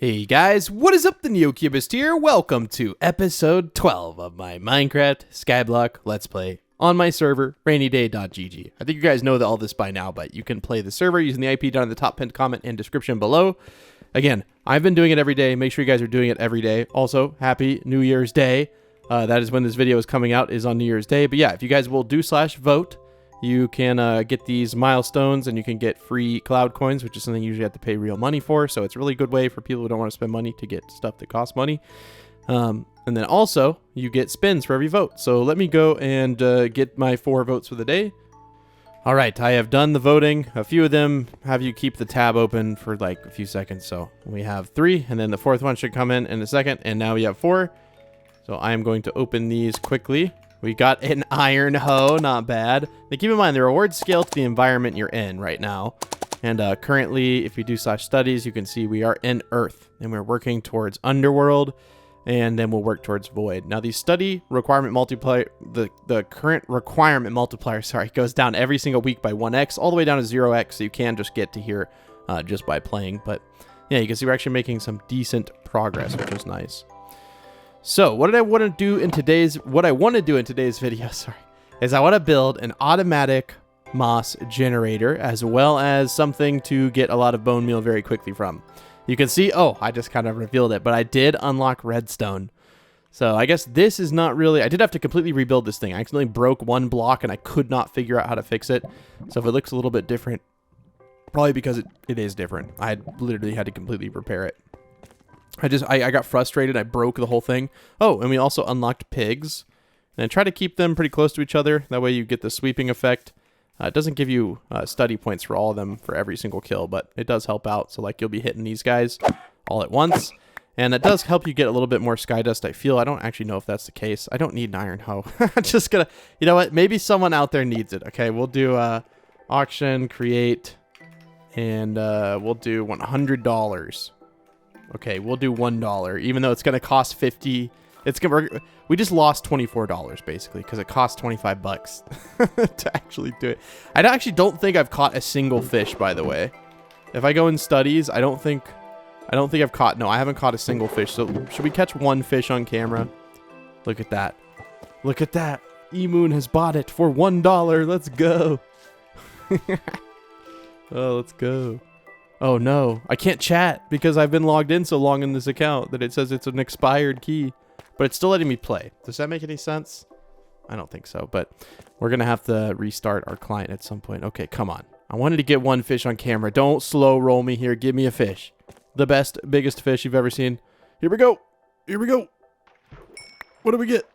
Hey guys, what is up? The NeoCubist here. Welcome to episode 12 of my Minecraft Skyblock Let's Play on my server, RainyDay.gg. I think you guys know all this by now, but you can play the server using the IP down in the top pinned comment and description below. Again, I've been doing it every day. Make sure you guys are doing it every day. Also, happy New Year's Day. That is when this video is coming out, is on New Year's Day. But yeah, if you guys will do /vote, you can get these milestones and you can get free cloud coins, which is something you usually have to pay real money for. So it's a really good way for people who don't want to spend money to get stuff that costs money. And then also you get spins for every vote. So let me go and get my 4 votes for the day. All right, I have done the voting. A few of them have you keep the tab open for like a few seconds. So we have 3, and then the 4th one should come in a second. And now we have 4. So I am going to open these quickly. We got an iron hoe, not bad. Now keep in mind, the rewards scale to the environment you're in right now. And currently, if you do /studies, you can see we are in Earth. And we're working towards Underworld, and then we'll work towards Void. Now the study requirement multiplier, the current requirement multiplier, goes down every single week by 1x, all the way down to 0x, so you can just get to here just by playing. But yeah, you can see we're actually making some decent progress, which is nice. So what I want to do in today's video, is I want to build an automatic moss generator, as well as something to get a lot of bone meal very quickly from. You can see, oh, I just kind of revealed it, but I did unlock redstone. So I guess this is not really, I did have to completely rebuild this thing. I accidentally broke one block and I could not figure out how to fix it. So if it looks a little bit different, probably because it is different. I literally had to completely repair it. I got frustrated. I broke the whole thing. Oh, and we also unlocked pigs. And try to keep them pretty close to each other. That way you get the sweeping effect. It doesn't give you study points for all of them for every single kill, but it does help out. So like you'll be hitting these guys all at once. And it does help you get a little bit more sky dust, I feel. I don't actually know if that's the case. I don't need an iron hoe. I'm just gonna, you know what? Maybe someone out there needs it. Okay, we'll do auction, create, and we'll do $100. Okay, we'll do $1, even though it's going to cost 50. We just lost $24 basically because it cost 25 bucks to actually do it. I actually don't think I've caught a single fish, by the way. If I go in studies, I don't think I've caught. No, I haven't caught a single fish. So should we catch one fish on camera? Look at that. Look at that. Emoon has bought it for $1. Let's go. Oh, let's go. Oh no, I can't chat because I've been logged in so long in this account that it says it's an expired key, but it's still letting me play. Does that make any sense? I don't think so, but we're going to have to restart our client at some point. Okay, come on. I wanted to get one fish on camera. Don't slow roll me here. Give me a fish. The best, biggest fish you've ever seen. Here we go. Here we go. What do we get?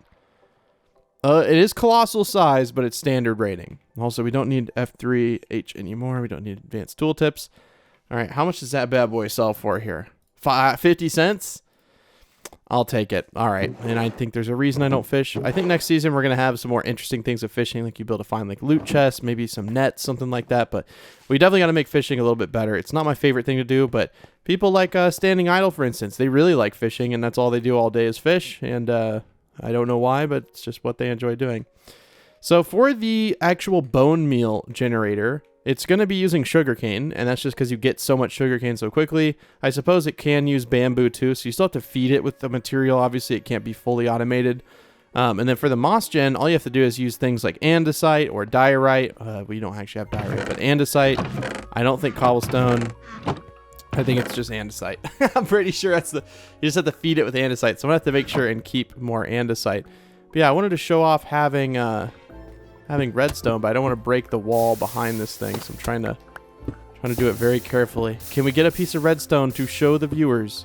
It is colossal size, but it's standard rating. Also, we don't need F3H anymore. We don't need advanced tooltips. All right, how much does that bad boy sell for here? 50 cents? I'll take it. All right, and I think there's a reason I don't fish. I think next season we're going to have some more interesting things of fishing, like you be able to find like loot chests, maybe some nets, something like that. But we definitely got to make fishing a little bit better. It's not my favorite thing to do, but people like standing idle, for instance. They really like fishing, and that's all they do all day is fish. And I don't know why, but it's just what they enjoy doing. So for the actual bone meal generator, it's going to be using sugarcane, and that's just because you get so much sugarcane so quickly. I suppose it can use bamboo too, so you still have to feed it with the material. Obviously, it can't be fully automated. And then for the moss gen, all you have to do is use things like andesite or diorite. We don't actually have diorite, but andesite. I don't think cobblestone. I think it's just andesite. I'm pretty sure that's you just have to feed it with andesite. So I'm going to have to make sure and keep more andesite. But yeah, I wanted to show off having redstone, but I don't want to break the wall behind this thing, so I'm trying to do it very carefully. Can we get a piece of redstone to show the viewers?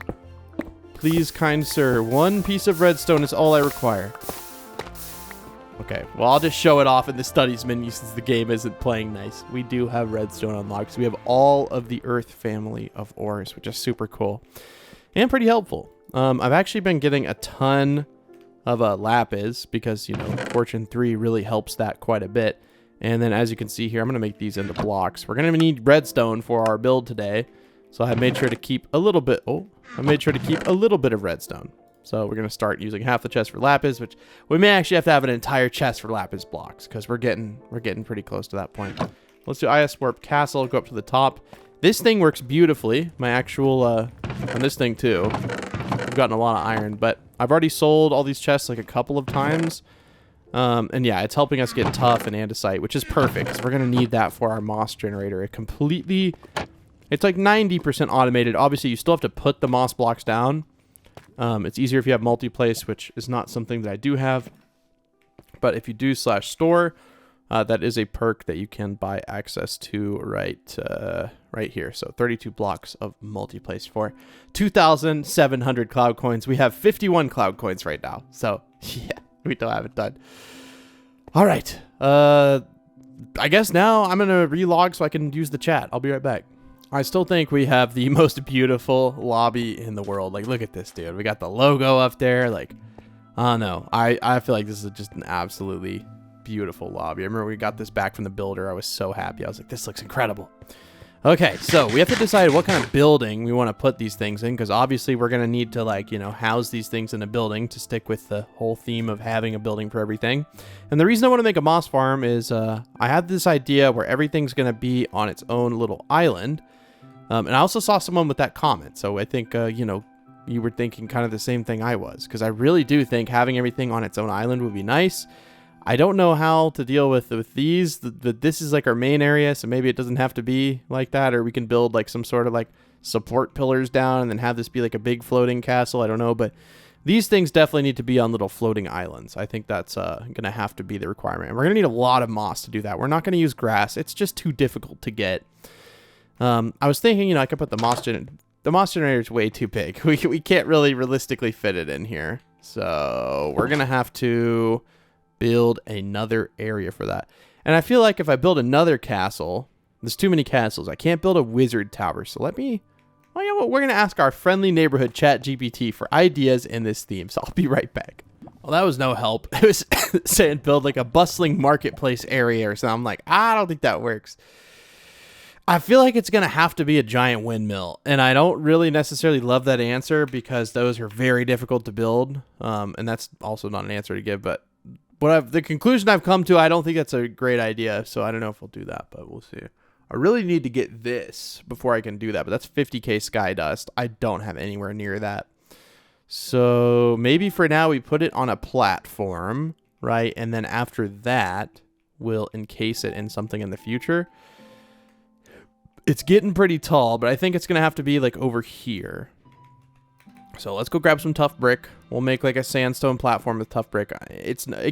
Please, kind sir, 1 piece of redstone is all I require. Okay, well, I'll just show it off in the studies menu since the game isn't playing nice. We do have redstone unlocked, so we have all of the earth family of ores, which is super cool and pretty helpful. I've actually been getting a ton of lapis because, you know, Fortune 3 really helps that quite a bit. And then as you can see here, I'm going to make these into blocks. We're going to need redstone for our build today. So I made sure to keep a little bit. I made sure to keep a little bit of redstone. So we're going to start using half the chest for lapis, which we may actually have to have an entire chest for lapis blocks because we're getting pretty close to that point. Let's do IS Warp Castle, go up to the top. This thing works beautifully. My actual, and this thing too. I've gotten a lot of iron, but I've already sold all these chests like a couple of times. And yeah, it's helping us get tough and andesite, which is perfect because we're going to need that for our moss generator. It's like 90% automated. Obviously, you still have to put the moss blocks down. It's easier if you have multi-place, which is not something that I do have. But if you do /store, that is a perk that you can buy access to right here. So 32 blocks of multi-place for 2,700 cloud coins. We have 51 cloud coins right now. So yeah, we don't have it done. All right. I guess now I'm going to relog so I can use the chat. I'll be right back. I still think we have the most beautiful lobby in the world. Like, look at this, dude. We got the logo up there. Like, I don't know. I feel like this is just an absolutely beautiful lobby. I remember we got this back from the builder. I was so happy. I was like, this looks incredible. Okay, so we have to decide what kind of building we want to put these things in, because obviously we're going to need to, like, you know, house these things in a building to stick with the whole theme of having a building for everything. And the reason I want to make a moss farm is I had this idea where everything's going to be on its own little island. And I also saw someone with that comment, so I think, you know, you were thinking kind of the same thing I was, because I really do think having everything on its own island would be nice. I don't know how to deal with these. This is like our main area, so maybe it doesn't have to be like that, or we can build like some sort of like support pillars down and then have this be like a big floating castle. I don't know, but these things definitely need to be on little floating islands. I think that's going to have to be the requirement. And we're going to need a lot of moss to do that. We're not going to use grass. It's just too difficult to get. I was thinking, you know, I could put the moss generator is way too big. We can't really realistically fit it in here. So we're going to have to build another area for that. And I feel like if I build another castle, there's too many castles. I can't build a wizard tower. So let me, well, you know what? We're going to ask our friendly neighborhood ChatGPT for ideas in this theme. So I'll be right back. Well, that was no help. It was saying build like a bustling marketplace area or something. I'm like, I don't think that works. I feel like it's going to have to be a giant windmill. And I don't really necessarily love that answer because those are very difficult to build. And that's also not an answer to give, but the conclusion I've come to, I don't think that's a great idea, so I don't know if we'll do that, but we'll see. I really need to get this before I can do that, but that's 50k sky dust. I don't have anywhere near that. So maybe for now we put it on a platform, right? And then after that, we'll encase it in something in the future. It's getting pretty tall, but I think it's going to have to be like over here. So let's go grab some tough brick. We'll make like a sandstone platform with tough brick. It's not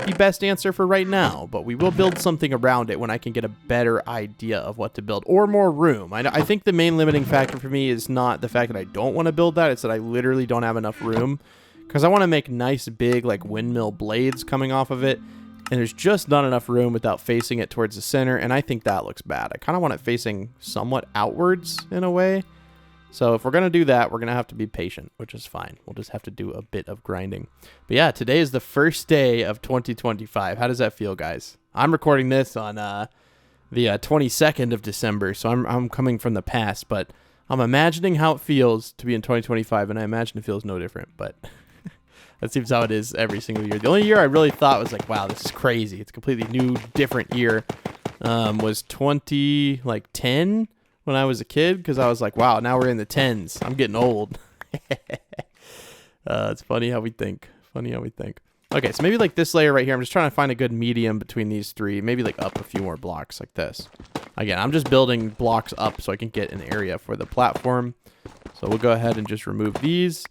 the best answer for right now, but we will build something around it when I can get a better idea of what to build or more room. I think the main limiting factor for me is not the fact that I don't want to build that. It's that I literally don't have enough room because I want to make nice big like windmill blades coming off of it. And there's just not enough room without facing it towards the center. And I think that looks bad. I kind of want it facing somewhat outwards in a way. So if we're going to do that, we're going to have to be patient, which is fine. We'll just have to do a bit of grinding. But yeah, today is the first day of 2025. How does that feel, guys? I'm recording this on the 22nd of December, so I'm coming from the past, but I'm imagining how it feels to be in 2025, and I imagine it feels no different, but that seems how it is every single year. The only year I really thought was like, wow, this is crazy. It's a completely new, different year. Was 2010. When I was a kid, because I was like, wow, now we're in the 10s. I'm getting old. It's funny how we think. Okay, so maybe like this layer right here. I'm just trying to find a good medium between these three. Maybe like up a few more blocks like this. Again, I'm just building blocks up so I can get an area for the platform. So we'll go ahead and just remove these.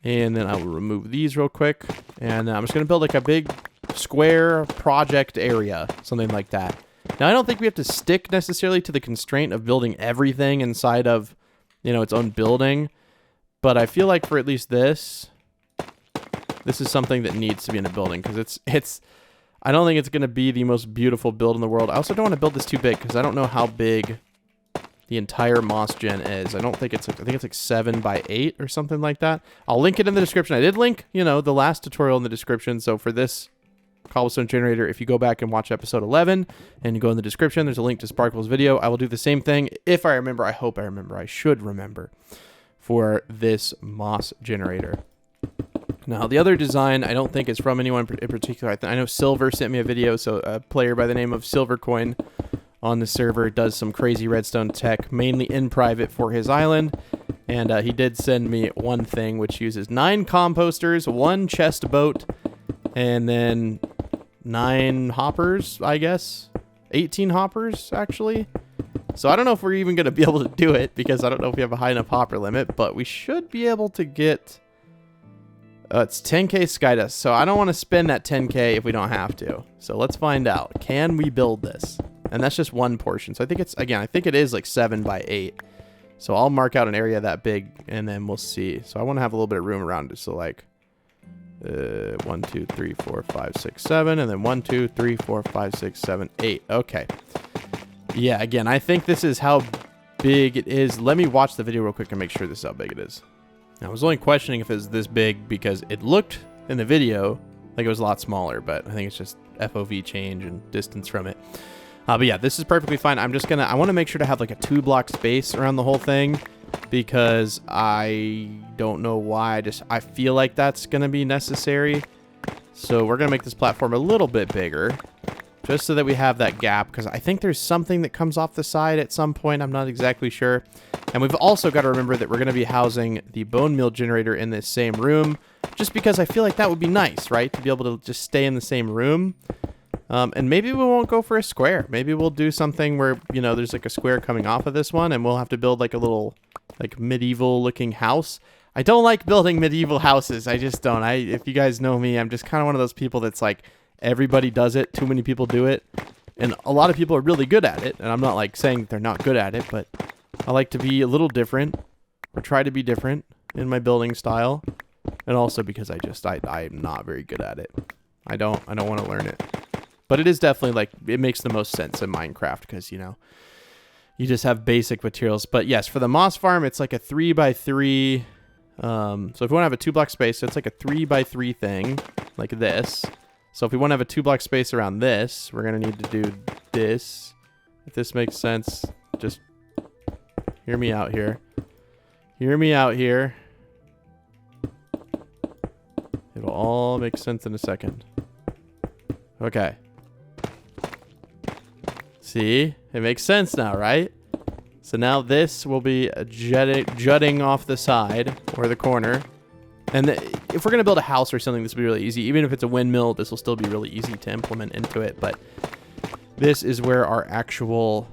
And then I will remove these real quick. And I'm just going to build like a big square project area. Something like that. Now, I don't think we have to stick necessarily to the constraint of building everything inside of, you know, its own building. But I feel like for at least this is something that needs to be in a building. Because I don't think it's going to be the most beautiful build in the world. I also don't want to build this too big because I don't know how big the entire moss gen is. I think it's like 7 by 8 or something like that. I'll link it in the description. I did link, you know, the last tutorial in the description. So for this cobblestone generator, if you go back and watch episode 11 and you go in the description, there's a link to Sparkle's video. I will do the same thing if I remember. I hope I remember. I should remember for this moss generator. Now, the other design, I don't think is from anyone in particular. I know Silver sent me a video, so a player by the name of Silvercoin on the server, does some crazy redstone tech, mainly in private for his island. And he did send me one thing, which uses 9 composters, 1 chest boat, and then 9 hoppers, I guess. 18 hoppers, actually. So I don't know if we're even going to be able to do it, because I don't know if we have a high enough hopper limit, but we should be able to get... it's 10k skydust, so I don't want to spend that 10k if we don't have to. So let's find out. Can we build this? And that's just one portion. So I think it's, again, I think it is like 7 by 8. So I'll mark out an area that big, and then we'll see. So I want to have a little bit of room around it. So like 1, 2, 3, 4, 5, 6, 7, and then 1, 2, 3, 4, 5, 6, 7, 8. Okay. Yeah, again, I think this is how big it is. Let me watch the video real quick and make sure this is how big it is. I was only questioning if it was this big because it looked in the video like it was a lot smaller, but I think it's just FOV change and distance from it. But yeah, this is perfectly fine. I'm just gonna, I want to make sure to have like a 2-block space around the whole thing, because I don't know why. I feel like that's gonna be necessary. So we're gonna make this platform a little bit bigger, just so that we have that gap, because I think there's something that comes off the side at some point. I'm not exactly sure. And we've also got to remember that we're going to be housing the bone meal generator in this same room, just because I feel like that would be nice, right? To be able to just stay in the same room. And maybe we won't go for a square. Maybe we'll do something where, you know, there's like a square coming off of this one, and we'll have to build like a little like medieval looking house. I don't like building medieval houses. I just don't. If you guys know me, I'm just kind of one of those people that's like, everybody does it. Too many people do it. And a lot of people are really good at it. And I'm not like saying they're not good at it, but I like to be a little different, or try to be different in my building style. And also because I'm not very good at it. I don't want to learn it. But it is definitely like, it makes the most sense in Minecraft because, you know, you just have basic materials. But yes, for the moss farm, it's like a 3 by 3. So if we want to have a 2-block space, so it's like a 3 by 3 thing like this. So if we want to have a 2-block space around this, we're going to need to do this. If this makes sense, just hear me out here. Hear me out here. It'll all make sense in a second. Okay. See? It makes sense now, right? So now this will be jutting off the side or the corner. And if we're going to build a house or something, this will be really easy. Even if it's a windmill, this will still be really easy to implement into it. But this is where our actual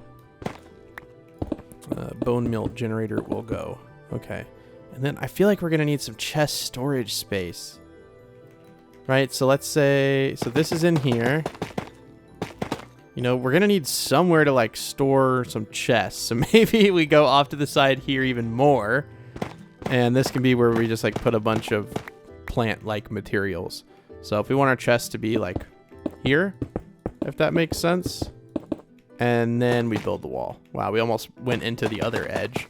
bone meal generator will go. Okay. And then I feel like we're going to need some chest storage space. Right? So let's say... So this is in here. You know, we're going to need somewhere to, like, store some chests. So maybe we go off to the side here even more. And this can be where we just, like, put a bunch of plant-like materials. So if we want our chests to be, like, here, if that makes sense. And then we build the wall. Wow, we almost went into the other edge.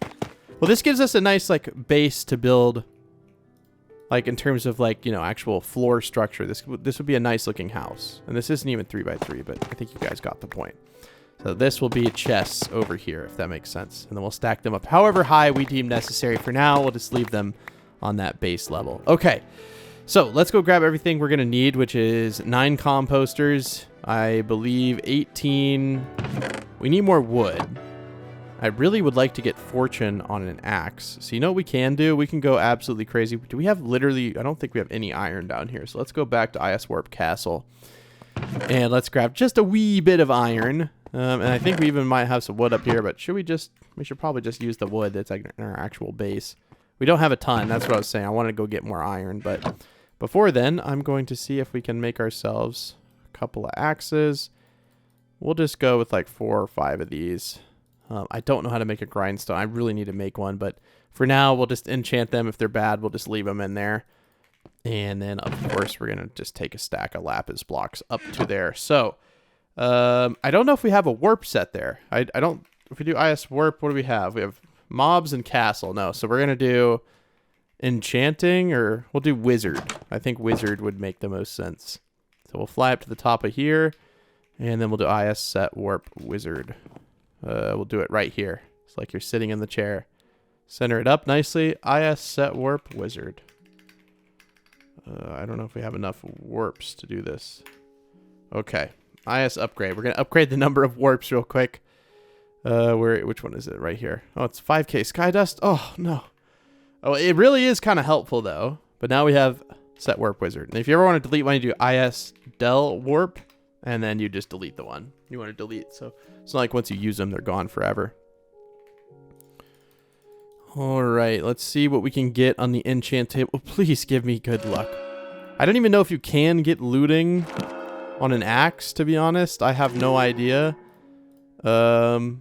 Well, this gives us a nice, like, base to build, like, in terms of, like, you know, actual floor structure. This would be a nice-looking house. And this isn't even 3 by 3, but I think you guys got the point. So this will be chests over here, if that makes sense. And then we'll stack them up however high we deem necessary. For now, we'll just leave them on that base level. Okay, so let's go grab everything we're going to need, which is 9 composters. I believe 18. We need more wood. I really would like to get fortune on an axe. So you know what we can do? We can go absolutely crazy. Do we have literally... I don't think we have any iron down here. So let's go back to IS Warp Castle. And let's grab just a wee bit of iron. And I think we even might have some wood up here. But should we just... We should probably just use the wood that's like in our actual base. We don't have a ton. That's what I was saying. I want to go get more iron. But before then, I'm going to see if we can make ourselves a couple of axes. We'll just go with like 4 or 5 of these. I don't know how to make a grindstone. I really need to make one, but for now, we'll just enchant them. If they're bad, we'll just leave them in there. And then, of course, we're going to just take a stack of lapis blocks up to there. So, I don't know if we have a warp set there. I don't... If we do IS Warp, what do we have? We have mobs and castle. No, so we're going to do enchanting, or we'll do wizard. I think wizard would make the most sense. So we'll fly up to the top of here, and then we'll do IS set warp wizard. We'll do it right here. It's like you're sitting in the chair. Center it up nicely. IS set warp wizard. I don't know if we have enough warps to do this. Okay. IS upgrade. We're going to upgrade the number of warps real quick. Which one is it? Right here. Oh, it's 5K sky dust. Oh, no. Oh, it really is kind of helpful, though. But now we have set warp wizard. And if you ever want to delete one, you do is del warp, and then you just delete the one you want to delete. So it's not like once you use them, they're gone forever. All right, let's see what we can get on the enchant table. Please give me good luck. I don't even know if you can get looting on an axe, to be honest. I have no idea. Okay.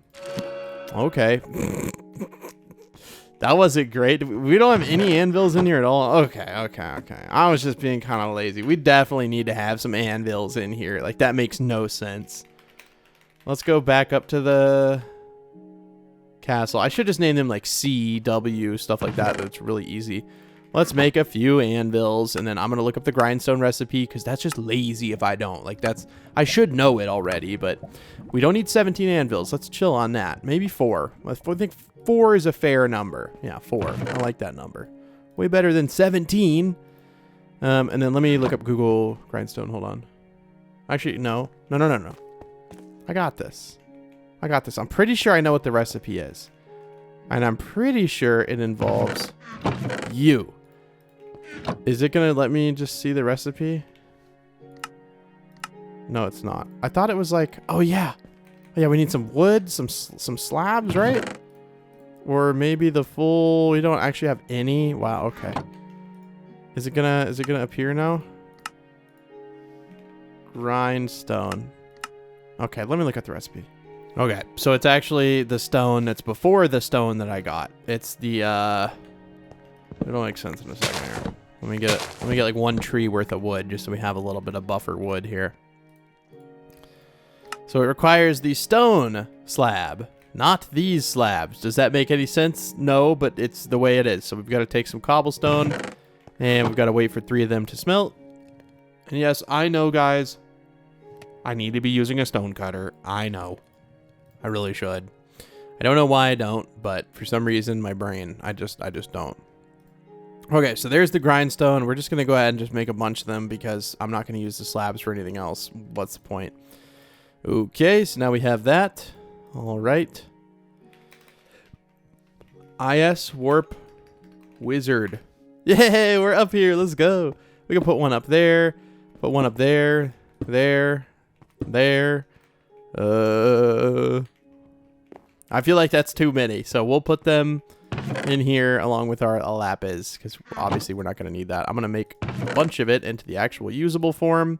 That wasn't great. We don't have any anvils in here at all. Okay. I was just being kind of lazy. We definitely need to have some anvils in here. Like, that makes no sense. Let's go back up to the castle. I should just name them like C, W, stuff like that. That's really easy. Let's make a few anvils, and then I'm going to look up the grindstone recipe, because that's just lazy if I don't. Like, I should know it already, but we don't need 17 anvils. Let's chill on that. Maybe 4. I think 4 is a fair number. Yeah, 4. I like that number. Way better than 17. And then let me look up Google grindstone. Hold on. Actually, no. No. I got this. I'm pretty sure I know what the recipe is. And I'm pretty sure it involves you. Is it going to let me just see the recipe? No, it's not. I thought it was like, oh yeah. Oh, yeah, we need some wood, some slabs, right? Or maybe the full, we don't actually have any. Wow, okay. Is it gonna appear now? Grindstone. Okay, let me look at the recipe. Okay, so it's actually the stone that's before the stone that I got. It's the it'll make sense in a second here. Let me get like 1 tree worth of wood just so we have a little bit of buffer wood here. So it requires the stone slab, not these slabs. Does that make any sense? No, but it's the way it is. So we've got to take some cobblestone, and we've got to wait for 3 of them to smelt. And yes, I know, guys, I need to be using a stone cutter. I know. I really should. I don't know why I don't, but for some reason, my brain, I just don't. Okay, so there's the grindstone. We're just going to go ahead and just make a bunch of them because I'm not going to use the slabs for anything else. What's the point? Okay, so now we have that. All right. Is warp wizard. Yay, we're up here. Let's go. We can put one up there. Put one up there. There. I feel like that's too many, so we'll put them in here along with our lapis, because obviously we're not going to need that. I'm going to make a bunch of it into the actual usable form,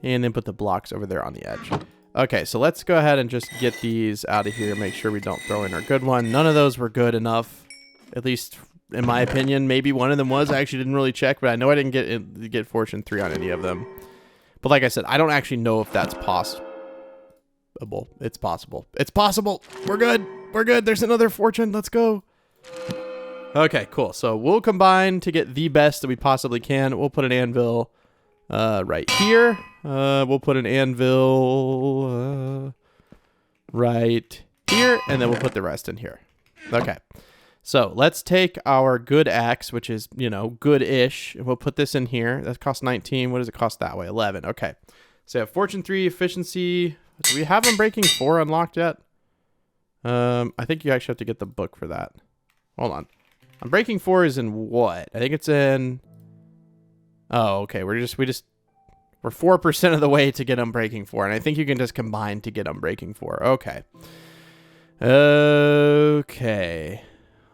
and then put the blocks over there on the edge. Okay, so let's go ahead and just get these out of here, make sure we don't throw in our good one. None of those were good enough, at least in my opinion. Maybe one of them was. I actually didn't really check, but I know I didn't get fortune 3 on any of them. But like I said, I don't actually know if that's possible. It's possible. It's possible. We're good. We're good. There's another fortune. Let's go. Okay, cool. So we'll combine to get the best that we possibly can. We'll put an anvil right here. We'll put an anvil right here, and then we'll put the rest in here. Okay. So let's take our good axe, which is, you know, good-ish, and we'll put this in here. That costs 19. What does it cost that way? 11. Okay. So I have fortune 3, efficiency. Do we have Unbreaking 4 unlocked yet? I think you actually have to get the book for that. Hold on. Unbreaking 4 is in what? I think it's in... Oh, okay. We're 4% of the way to get Unbreaking 4, and I think you can just combine to get Unbreaking 4. Okay. Okay.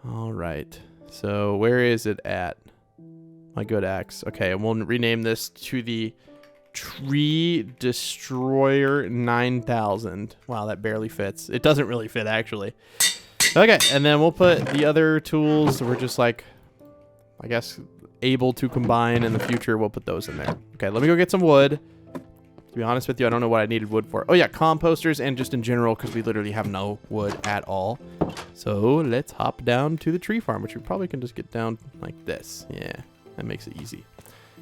All right. So where is it at? My good axe. Okay, and we'll rename this to the Tree Destroyer 9000. Wow, that barely fits. It doesn't really fit, actually. Okay, and then we'll put the other tools. So we're just like, I guess, able to combine in the future. We'll put those in there. Okay, let me go get some wood. To be honest with you, I don't know what I needed wood for. Oh yeah, composters and just in general, because we literally have no wood at all. So let's hop down to the tree farm, which we probably can just get down like this. Yeah, that makes it easy.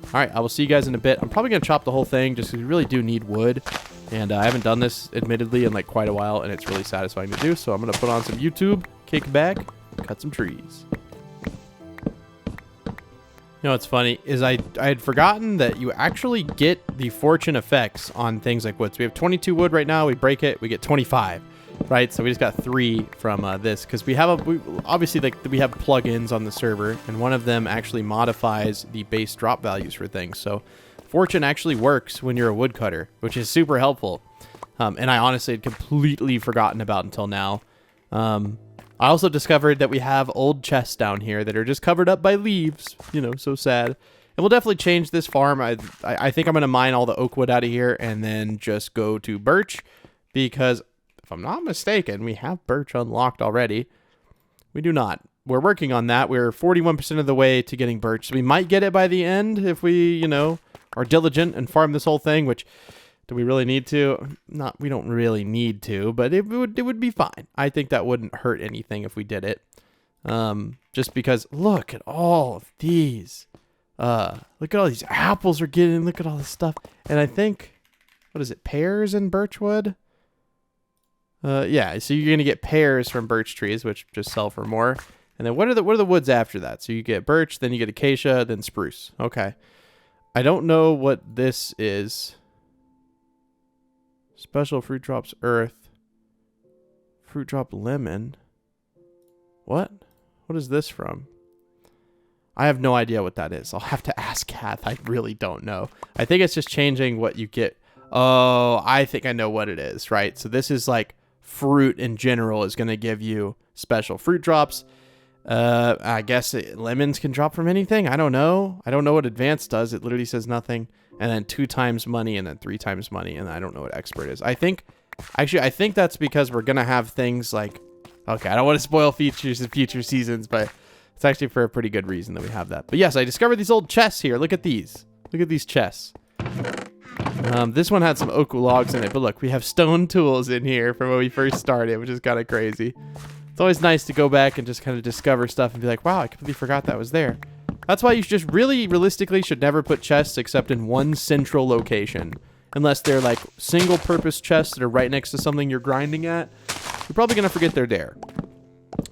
All right, I will see you guys in a bit. I'm probably going to chop the whole thing just because we really do need wood. And I haven't done this, admittedly, in like quite a while, and it's really satisfying to do. So I'm going to put on some YouTube, kick back, cut some trees. You know what's funny is I had forgotten that you actually get the fortune effects on things like wood. So we have 22 wood right now. We break it, we get 25. right? So we just got 3 from this because we have obviously like we have plugins on the server, and one of them actually modifies the base drop values for things. So fortune actually works when you're a woodcutter, which is super helpful. And I honestly had completely forgotten about until now. I also discovered that we have old chests down here that are just covered up by leaves. You know, so sad. And we'll definitely change this farm. I think I'm going to mine all the oak wood out of here and then just go to birch. Because if I'm not mistaken, we have birch unlocked already. We do not. We're working on that. We're 41% of the way to getting birch. So we might get it by the end if we, you know, are diligent and farm this whole thing, which... do we really need to? We don't really need to, but it would be fine. I think that wouldn't hurt anything if we did it. Just because look at all of these. Look at all these apples we're getting. Look at all this stuff. And I think, what is it? Pears and birchwood? Yeah, so you're gonna get pears from birch trees, which just sell for more. And then what are the woods after that? So you get birch, then you get acacia, then spruce. Okay. I don't know what this is. Special fruit drops earth. Fruit drop lemon. What? What is this from? I have no idea what that is. I'll have to ask Kath. I really don't know. I think it's just changing what you get. Oh, I think I know what it is, right? So this is like fruit in general is going to give you special fruit drops. I guess lemons can drop from anything. I don't know. I don't know what advanced does. It literally says nothing. And then 2 times money and then 3 times money. And I don't know what expert is. I think that's because we're going to have things like, okay, I don't want to spoil features in future seasons, but it's actually for a pretty good reason that we have that. But yes, I discovered these old chests here. Look at these. Look at these chests. This one had some oak logs in it, but look, we have stone tools in here from when we first started, which is kind of crazy. It's always nice to go back and just kind of discover stuff and be like, wow, I completely forgot that was there. That's why you just realistically should never put chests except in one central location. Unless they're like single purpose chests that are right next to something you're grinding at. You're probably going to forget they're there.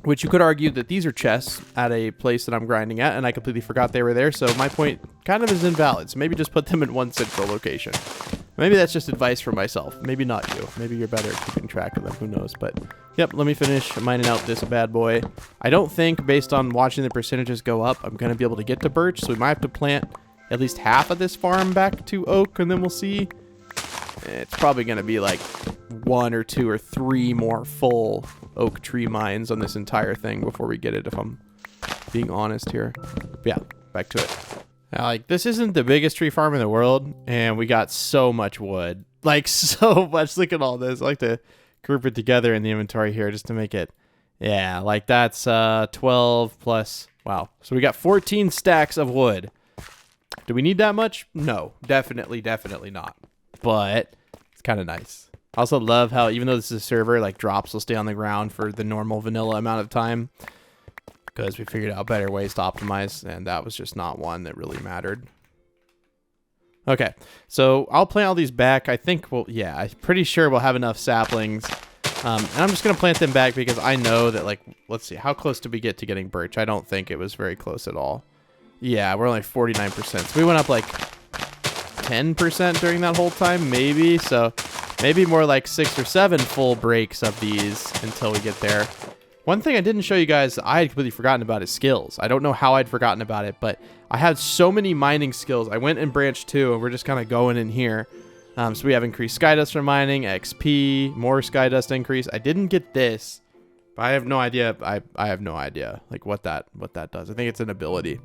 Which you could argue that these are chests at a place that I'm grinding at, and I completely forgot they were there, so my point kind of is invalid. So maybe just put them in one central location. Maybe that's just advice for myself. Maybe not you. Maybe you're better at keeping track of them. Who knows? But yep, let me finish mining out this bad boy. I don't think, based on watching the percentages go up, I'm going to be able to get to birch, so we might have to plant at least half of this farm back to oak, and then we'll see. It's probably going to be like 1 or 2 or 3 more full oak tree mines on this entire thing before we get it, if I'm being honest here. But yeah, back to it. Now, like, this isn't the biggest tree farm in the world, and we got so much wood. Like, so much. Look at all this. I like to group it together in the inventory here just to make it, yeah, like that's 12 plus, wow. So we got 14 stacks of wood. Do we need that much? No, definitely not. But it's kind of nice. I also love how, even though this is a server, like drops will stay on the ground for the normal vanilla amount of time. Because we figured out better ways to optimize, and that was just not one that really mattered. Okay, so I'll plant all these back. I think, well, yeah, I'm pretty sure we'll have enough saplings. And I'm just going to plant them back because I know that, like, let's see, how close did we get to getting birch? I don't think it was very close at all. Yeah, we're only 49%. So we went up like 10% during that whole time, maybe. So maybe more like 6 or 7 full breaks of these until we get there. One thing I didn't show you guys that I had completely forgotten about is skills. I don't know how I'd forgotten about it, but I had so many mining skills. I went in branch 2, and we're just kind of going in here. So we have increased skydust for mining, XP, more skydust increase. I didn't get this, but I have no idea. I have no idea like what that does. I think it's an ability.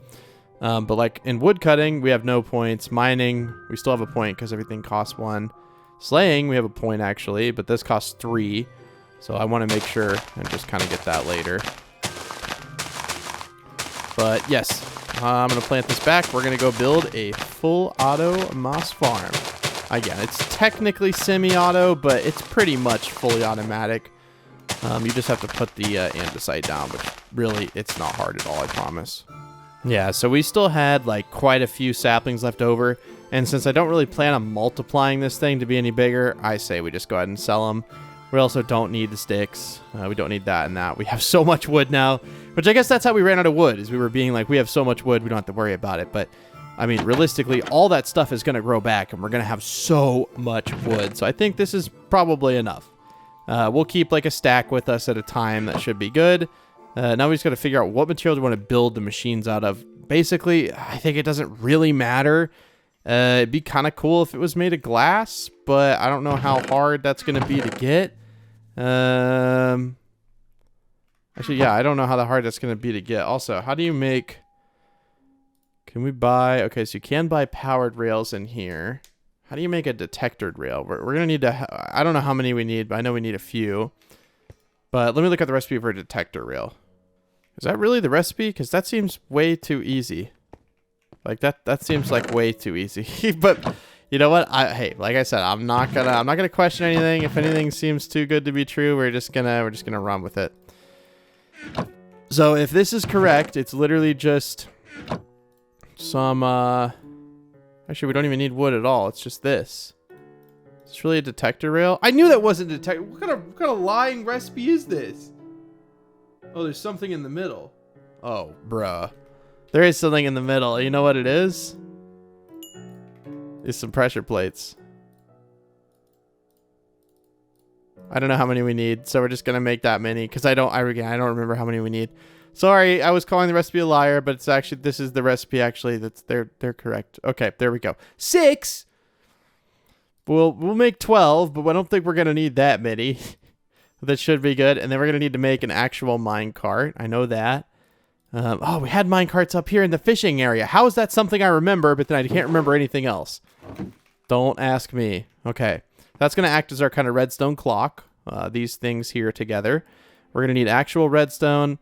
But like in wood cutting, we have no points. Mining, we still have a point because everything costs 1. Slaying, we have a point actually, but this costs 3. So I want to make sure and just kind of get that later. But yes, I'm going to plant this back. We're going to go build a full auto moss farm. Again, it's technically semi-auto, but it's pretty much fully automatic. You just have to put the andesite down, which really, it's not hard at all, I promise. Yeah, so we still had like quite a few saplings left over. And since I don't really plan on multiplying this thing to be any bigger, I say we just go ahead and sell them. We also don't need the sticks. We don't need that and that. We have so much wood now, which I guess that's how we ran out of wood, is we were being like, we have so much wood, we don't have to worry about it. But I mean, realistically, all that stuff is going to grow back, and we're going to have so much wood. So I think this is probably enough. We'll keep like a stack with us at a time. That should be good. Now we just got to figure out what material we want to build the machines out of. Basically, I think it doesn't really matter. It'd be kind of cool if it was made of glass, but I don't know how hard that's going to be to get. Actually, yeah, I don't know how hard that's going to be to get. Also, how do you make... Can we buy... Okay, so you can buy powered rails in here. How do you make a detectored rail? We're going to need to... I don't know how many we need, but I know we need a few. But let me look at the recipe for a detector rail. Is that really the recipe? Because that seems way too easy. Like that seems like way too easy. But you know what? Hey, like I said, I'm not gonna question anything. If anything seems too good to be true, we're just gonna run with it. So if this is correct, it's literally just some actually we don't even need wood at all. It's just this. Is this really a detector rail? I knew that wasn't a detector. What kind of lying recipe is this? Oh, there's something in the middle. Oh, bruh. There is something in the middle. You know what it is? It's some pressure plates. I don't know how many we need, so we're just gonna make that many because I don't remember how many we need. Sorry, I was calling the recipe a liar, but it's actually this is the recipe actually. They're correct. Okay, there we go. 6. We'll make 12, but I don't think we're gonna need that many. That should be good. And then we're gonna need to make an actual mine cart. I know that. Oh, we had mine carts up here in the fishing area. How is that something I remember, but then I can't remember anything else? Don't ask me. Okay. That's going to act as our kind of redstone clock. These things here together. We're going to need actual redstone.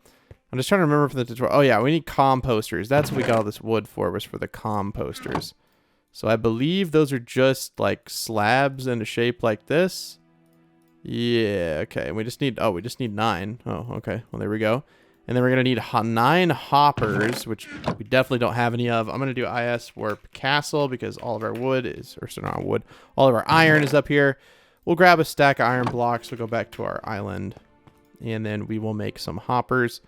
I'm just trying to remember for the tutorial. Oh, yeah. We need composters. That's what we got all this wood for, was for the composters. So I believe those are just like slabs in a shape like this. Yeah. Okay. We just need 9. Oh, okay. Well, there we go. And then we're going to need 9 hoppers, which we definitely don't have any of. I'm going to do IS warp castle because all of our wood is, or so not wood, all of our iron is up here. We'll grab a stack of iron blocks. We'll go back to our island. And then we will make some hoppers.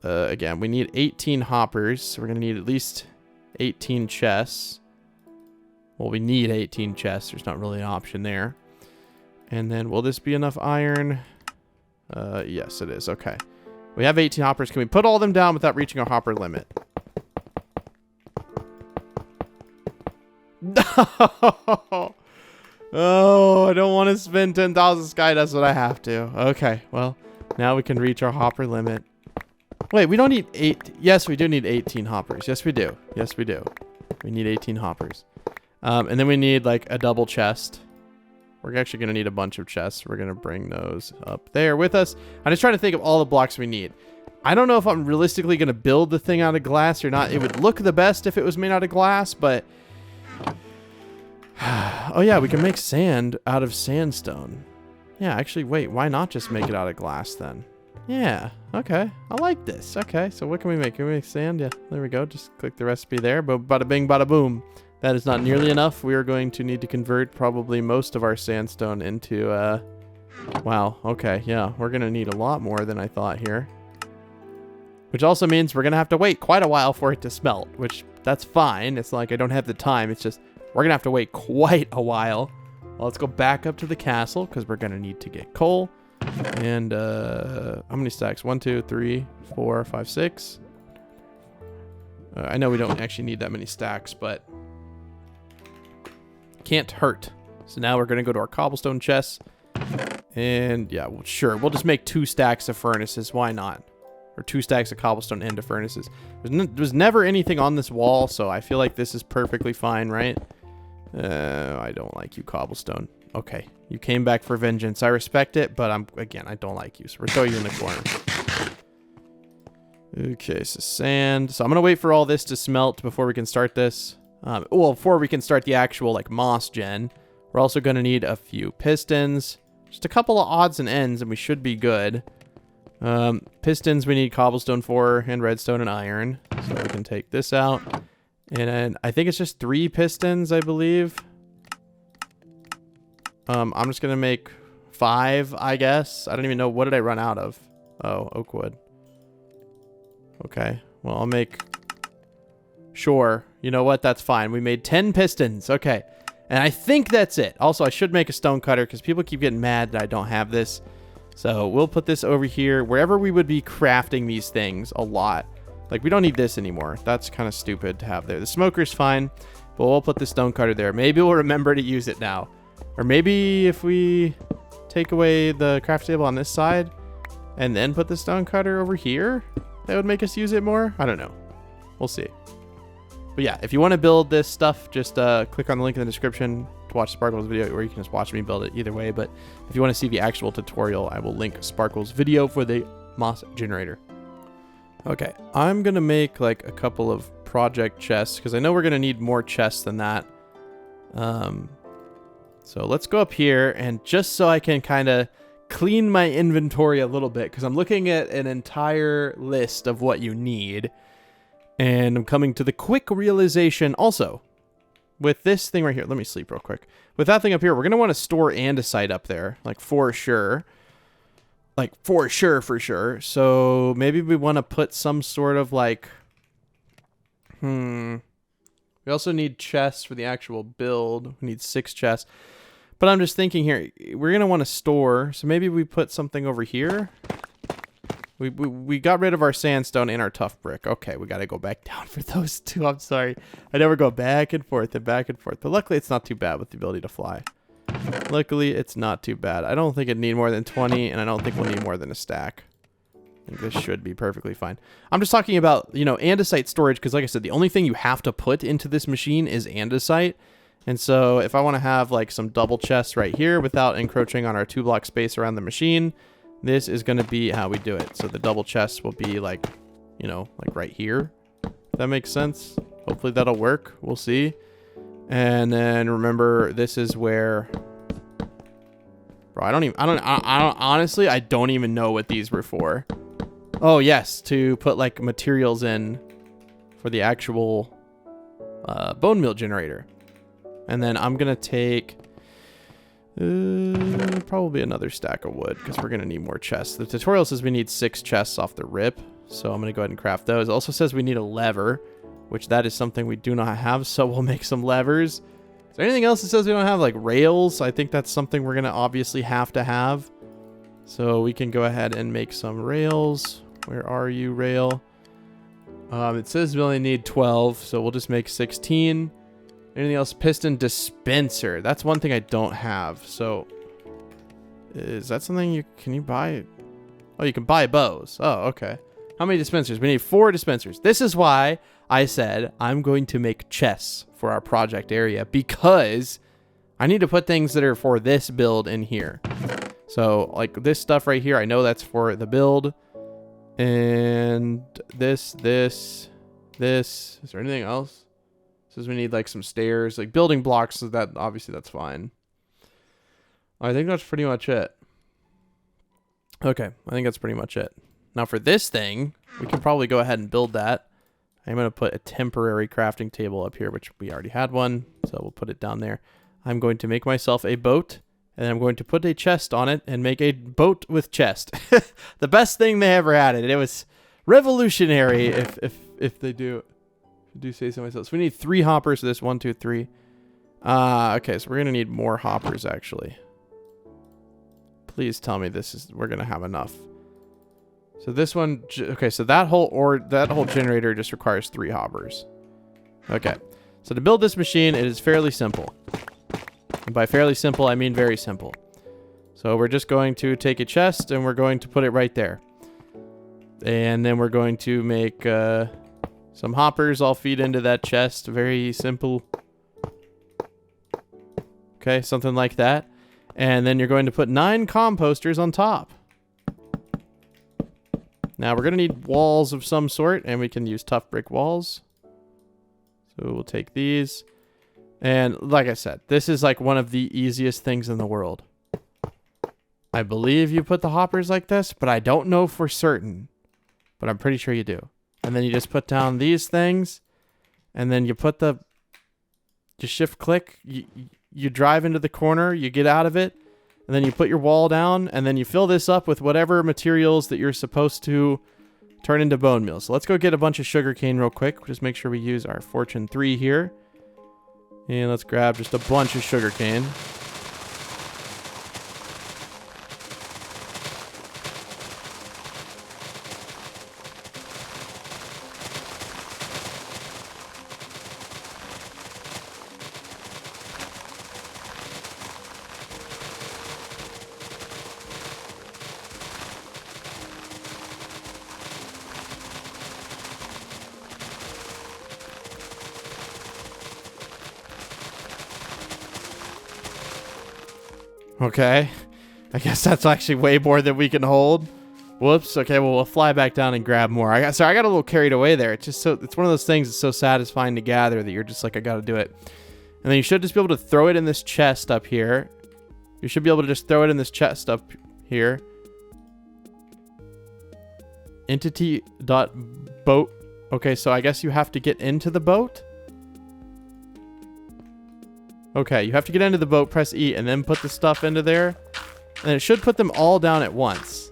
Again, we need 18 hoppers. So we're going to need at least 18 chests. Well, we need 18 chests. There's not really an option there. And then will this be enough iron? Yes, it is. Okay. We have 18 hoppers. Can we put all of them down without reaching our hopper limit? Oh, I don't want to spend 10,000 sky dust, but I have to. Okay, well, now we can reach our hopper limit. Wait, we don't need 8. Yes, we do need 18 hoppers. Yes, we do. Yes, we do. We need 18 hoppers. And then we need like a double chest. We're actually going to need a bunch of chests. We're going to bring those up there with us. I'm just trying to think of all the blocks we need. I don't know if I'm realistically going to build the thing out of glass or not. It would look the best if it was made out of glass, but... Oh, yeah, we can make sand out of sandstone. Yeah, actually, wait, why not just make it out of glass then? Yeah, okay. I like this. Okay, so what can we make? Can we make sand? Yeah, there we go. Just click the recipe there. Bada bing, bada boom. That is not nearly enough. We are going to need to convert probably most of our sandstone into, wow, okay, yeah. We're going to need a lot more than I thought here. Which also means we're going to have to wait quite a while for it to smelt, which that's fine. It's not like I don't have the time. It's just we're going to have to wait quite a while. Well, let's go back up to the castle because we're going to need to get coal. And, how many stacks? 1, 2, 3, 4, 5, 6. I know we don't actually need that many stacks, but... can't hurt. So now we're going to go to our cobblestone chests. And yeah, well, sure. We'll just make 2 stacks of furnaces. Why not? Or 2 stacks of cobblestone and of furnaces. There's never anything on this wall, so I feel like this is perfectly fine, right? I don't like you, cobblestone. Okay, you came back for vengeance. I respect it, but I don't like you. So we'll throw you in the corner. Okay, so sand. So I'm going to wait for all this to smelt before we can start this. Well, before we can start the actual, like, moss gen. We're also going to need a few pistons. Just a couple of odds and ends, and we should be good. Pistons, we need cobblestone for, and redstone and iron. So we can take this out. And then I think it's just 3 pistons, I believe. I'm just going to make 5, I guess. I don't even know. What did I run out of? Oh, oak wood. Okay. Well, I'll make... Sure. You know what? That's fine. We made 10 pistons. Okay. And I think that's it. Also, I should make a stone cutter because people keep getting mad that I don't have this. So we'll put this over here wherever we would be crafting these things a lot. Like, we don't need this anymore. That's kind of stupid to have there. The smoker's fine, but we'll put the stone cutter there. Maybe we'll remember to use it now. Or maybe if we take away the craft table on this side and then put the stone cutter over here, that would make us use it more. I don't know. We'll see. But yeah, if you want to build this stuff, just click on the link in the description to watch Sparkle's video, or you can just watch me build it either way. But if you want to see the actual tutorial, I will link Sparkle's video for the moss generator. Okay, I'm going to make like a couple of project chests because I know we're going to need more chests than that. So let's go up here, and just so I can kind of clean my inventory a little bit, because I'm looking at an entire list of what you need. And I'm coming to the quick realization also with this thing right here. Let me sleep real quick. With that thing up here, we're going to want to store andesite up there, like for sure. Like for sure. So maybe we want to put some sort of like, we also need chests for the actual build. We need 6 chests. But I'm just thinking here, we're going to want to store. So maybe we put something over here. We got rid of our sandstone and our tough brick. Okay, we got to go back down for those two. I'm sorry. I never go back and forth and back and forth. But luckily, it's not too bad with the ability to fly. Luckily, it's not too bad. I don't think it'd need more than 20, and I don't think we'll need more than a stack. I think this should be perfectly fine. I'm just talking about, you know, andesite storage, because like I said, the only thing you have to put into this machine is andesite. And so if I want to have like some double chests right here without encroaching on our 2-block space around the machine, this is going to be how we do it. So the double chests will be like, you know, like right here. If that makes sense. Hopefully that'll work. We'll see. And then remember, this is where, bro, honestly, I don't even know what these were for. Oh, yes. To put like materials in for the actual bone meal generator. And then I'm going to take probably another stack of wood, because we're going to need more chests. The tutorial says we need 6 chests off the rip, so I'm going to go ahead and craft those. It also says we need a lever, which that is something we do not have, so we'll make some levers. Is there anything else that says we don't have? Like rails? I think that's something we're going to obviously have to have. So we can go ahead and make some rails. Where are you, rail? It says we only need 12, so we'll just make 16. Anything else? Piston dispenser. That's one thing I don't have. So, is that something can you buy? Oh, you can buy bows. Oh, okay. How many dispensers? We need 4 dispensers. This is why I said I'm going to make chests for our project area, because I need to put things that are for this build in here. So, like this stuff right here, I know that's for the build. And this. Is there anything else? Says we need like some stairs, like building blocks, so that obviously that's fine. I think that's pretty much it. Okay, I think that's pretty much it. Now for this thing, we can probably go ahead and build that. I'm going to put a temporary crafting table up here, which we already had one, so we'll put it down there. I'm going to make myself a boat, and I'm going to put a chest on it and make a boat with chest. The best thing they ever had. It was revolutionary if they do say so myself. So we need 3 hoppers for this. 1, 2, 3. Okay, so we're gonna need more hoppers actually. Please tell me we're gonna have enough. So this one, okay, so that whole generator just requires 3 hoppers. Okay, so to build this machine, it is fairly simple. And by fairly simple, I mean very simple. So we're just going to take a chest and we're going to put it right there. And then we're going to make some hoppers all feed into that chest. Very simple. Okay, something like that. And then you're going to put 9 composters on top. Now we're going to need walls of some sort, and we can use tough brick walls. So we'll take these. And like I said, this is like one of the easiest things in the world. I believe you put the hoppers like this, but I don't know for certain. But I'm pretty sure you do. And then you just put down these things, and then you put you shift click, you drive into the corner, you get out of it, and then you put your wall down, and then you fill this up with whatever materials that you're supposed to turn into bone meal. So let's go get a bunch of sugarcane real quick. Just make sure we use our fortune 3 here. And let's grab just a bunch of sugarcane. Okay, I guess that's actually way more than we can hold. Whoops. Okay, well, we'll fly back down and grab more. Sorry, I got a little carried away there. It's just it's one of those things that's so satisfying to gather that you're just like, I gotta do it. And then you should just be able to throw it in this chest up here. You should be able to just throw it in this chest up here. Entity.boat. Okay, so I guess you have to get into the boat. Okay, you have to get into the boat, press E, and then put the stuff into there. And it should put them all down at once.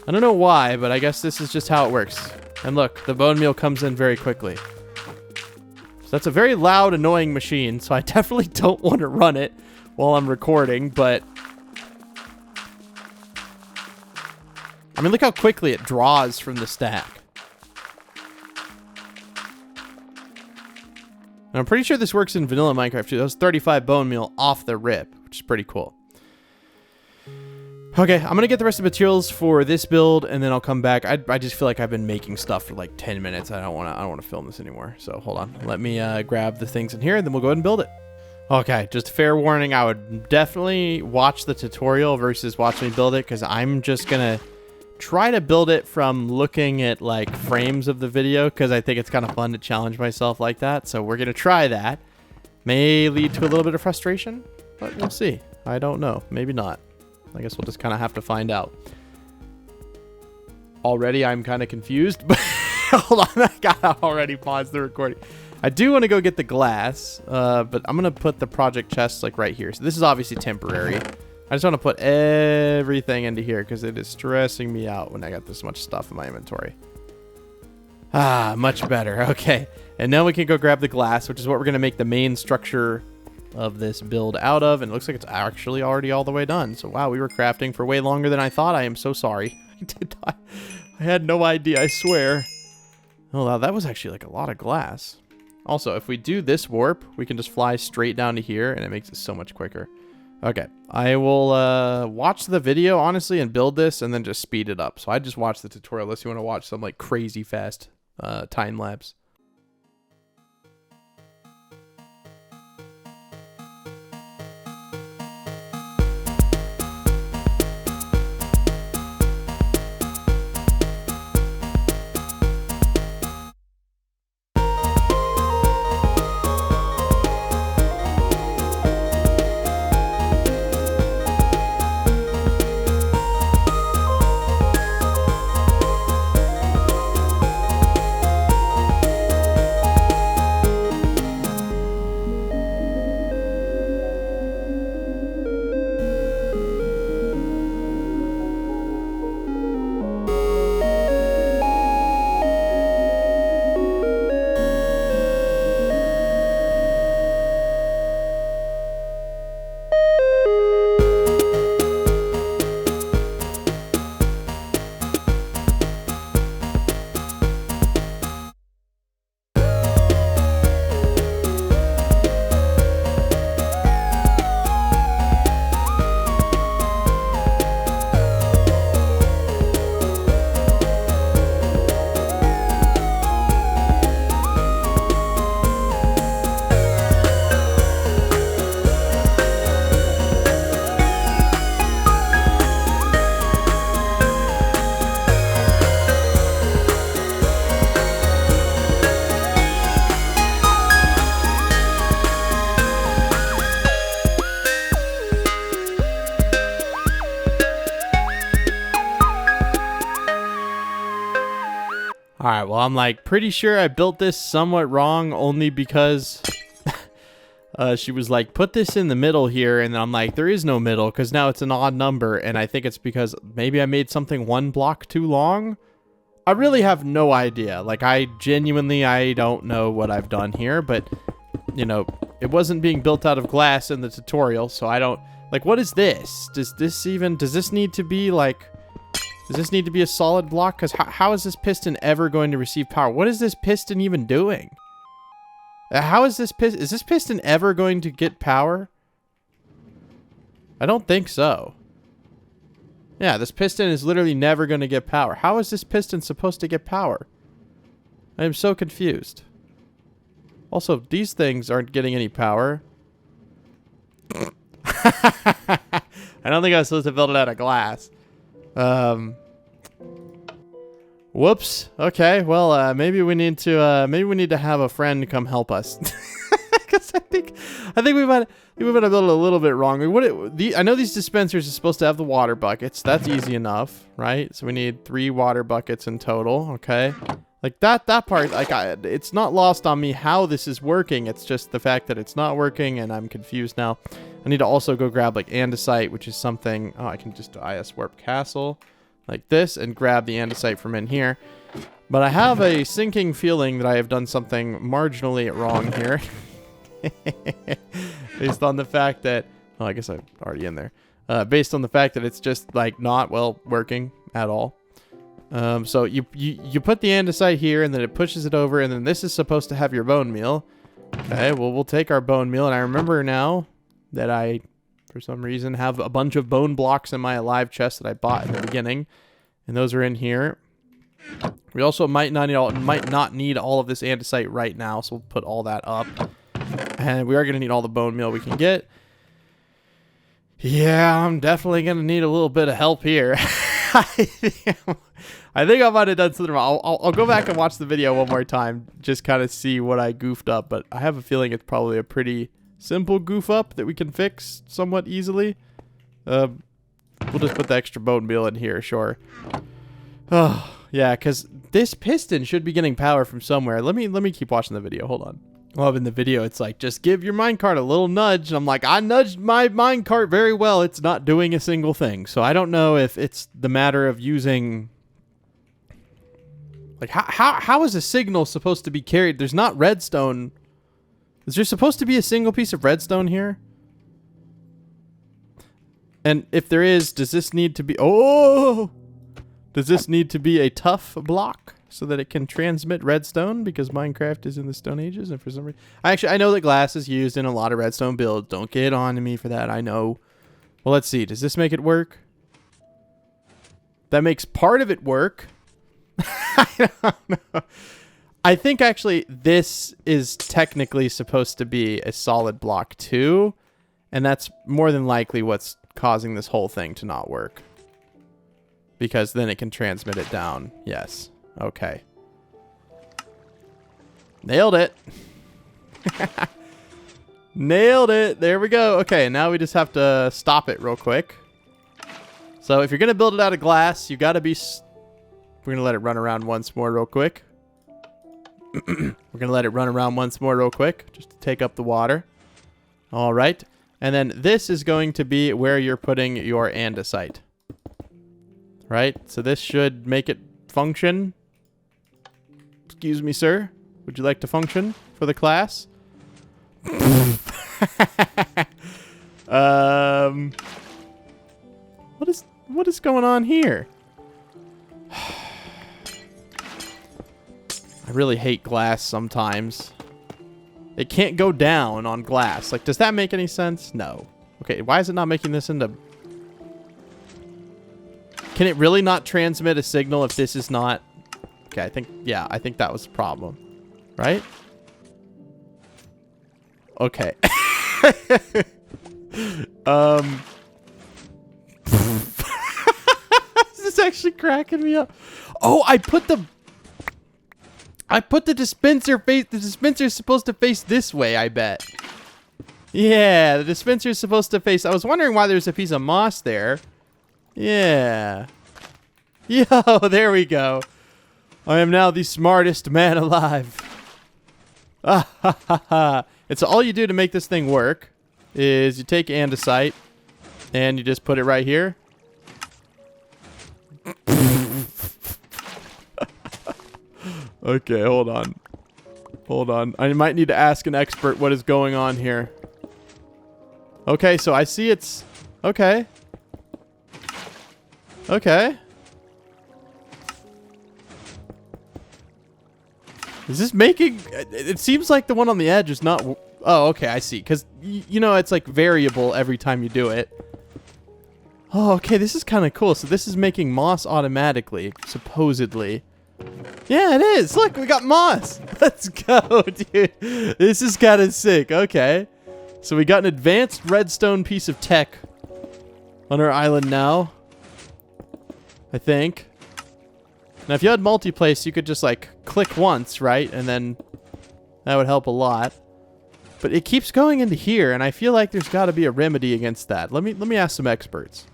I don't know why, but I guess this is just how it works. And look, the bone meal comes in very quickly. So that's a very loud, annoying machine, so I definitely don't want to run it while I'm recording, but... I mean, look how quickly it draws from the stack. And I'm pretty sure this works in vanilla Minecraft too. That was 35 bone meal off the rip, which is pretty cool. Okay, I'm gonna get the rest of the materials for this build, and then I'll come back. I just feel like I've been making stuff for like 10 minutes. I don't want to film this anymore. So hold on, let me grab the things in here, and then we'll go ahead and build it. Okay, just fair warning, I would definitely watch the tutorial versus watch me build it, because I'm just gonna try to build it from looking at like frames of the video, because I think it's kind of fun to challenge myself like that. So we're gonna try that. May lead to a little bit of frustration, but we'll see. I don't know, maybe not. I guess we'll just kind of have to find out. Already I'm kind of confused, but hold on, I gotta already pause the recording. I do want to go get the glass, but I'm gonna put the project chest like right here. So this is obviously temporary. I just want to put everything into here because it is stressing me out when I got this much stuff in my inventory. Ah, much better. Okay, and now we can go grab the glass, which is what we're gonna make the main structure of this build out of, and it looks like it's actually already all the way done. So wow, we were crafting for way longer than I thought. I am so sorry. I had no idea, I swear. Oh wow, that was actually like a lot of glass. Also, if we do this warp, we can just fly straight down to here, and it makes it so much quicker. Okay, I will watch the video honestly and build this, and then just speed it up. So I just watched the tutorial unless you want to watch some like crazy fast time lapse. All right, well, I'm like pretty sure I built this somewhat wrong only because she was like, put this in the middle here. And then I'm like, there is no middle because now it's an odd number. And I think it's because maybe I made something one block too long. I really have no idea. Like, I don't know what I've done here, but you know, it wasn't being built out of glass in the tutorial, so I don't... Like, what is this? Does this need to be, like... Does this need to be a solid block? Because how is this piston ever going to receive power? What is this piston even doing? How is this piston... Is this piston ever going to get power? I don't think so. Yeah, this piston is literally never going to get power. How is this piston supposed to get power? I am so confused. Also, these things aren't getting any power. I don't think I was supposed to build it out of glass. Whoops. Okay. Well, maybe we need to have a friend come help us. Because I think we might have built it a little bit wrong. I know these dispensers are supposed to have the water buckets. That's easy enough, right? So we need 3 water buckets in total. Okay. Like that part, like it's not lost on me how this is working. It's just the fact that it's not working, and I'm confused now. I need to also go grab like andesite, which is something. Oh, I can just IS warp castle like this and grab the andesite from in here. But I have a sinking feeling that I have done something marginally wrong here, based on the fact that I guess I'm already in there. Based on the fact that it's just like not working at all. So you put the andesite here, and then it pushes it over, and then this is supposed to have your bone meal. Okay, well, we'll take our bone meal, and I remember now that I, for some reason, have a bunch of bone blocks in my alive chest that I bought in the beginning, and those are in here. We also might not need all of this andesite right now, so we'll put all that up, and we are going to need all the bone meal we can get. Yeah, I'm definitely going to need a little bit of help here. I think I might have done something wrong. I'll go back and watch the video one more time, just kind of see what I goofed up. But I have a feeling it's probably a pretty simple goof up that we can fix somewhat easily. We'll just put the extra bone meal in here, sure. Oh, yeah, because this piston should be getting power from somewhere. Let me keep watching the video. Hold on. Well, in the video, it's like, just give your minecart a little nudge. And I'm like, I nudged my minecart very well. It's not doing a single thing. So I don't know if it's the matter of using... Like, how is a signal supposed to be carried? There's not redstone. Is there supposed to be a single piece of redstone here? And if there is, does this need to be... Oh! Does this need to be a tough block so that it can transmit redstone? Because Minecraft is in the Stone Ages, and for some reason... I know that glass is used in a lot of redstone builds. Don't get on to me for that, I know. Well, let's see. Does this make it work? That makes part of it work. I don't know. I think actually this is technically supposed to be a solid block too, and that's more than likely what's causing this whole thing to not work. Because then it can transmit it down. Yes. Okay. Nailed it. Nailed it. There we go. Okay, now we just have to stop it real quick. So if you're going to build it out of glass, you got to be... We're going to let it run around once more real quick. We're going to let it run around once more real quick, just to take up the water. All right. And then this is going to be where you're putting your andesite. Right? So this should make it function. Excuse me, sir. Would you like to function for the class? What is going on here? I really hate glass sometimes. It can't go down on glass. Like, does that make any sense? No. Okay, why is it not making this into... Can it really not transmit a signal if this is not... Okay, I think that was the problem. Right? Okay. This is actually cracking me up. Oh, I put the dispenser face... The dispenser is supposed to face this way, I bet. Yeah, the dispenser is supposed to face... I was wondering why there's a piece of moss there. Yeah. Yo, there we go. I am now the smartest man alive. Ah, ha, ha, ha. And so all you do to make this thing work is you take andesite and you just put it right here. Okay, hold on. Hold on. I might need to ask an expert what is going on here. Okay, so I see it's... Okay. Okay. Is this making... It seems like the one on the edge is not... Oh, okay, I see. Because, you know, it's like variable every time you do it. Oh, okay, this is kind of cool. So this is making moss automatically, supposedly. Yeah, it is. Look, we got moss. Let's go, dude. This is kind of sick. Okay. So we got an advanced redstone piece of tech on our island now, I think. Now, if you had multi-place, you could just, like, click once, right? And then that would help a lot. But it keeps going into here, and I feel like there's got to be a remedy against that. Let me ask some experts.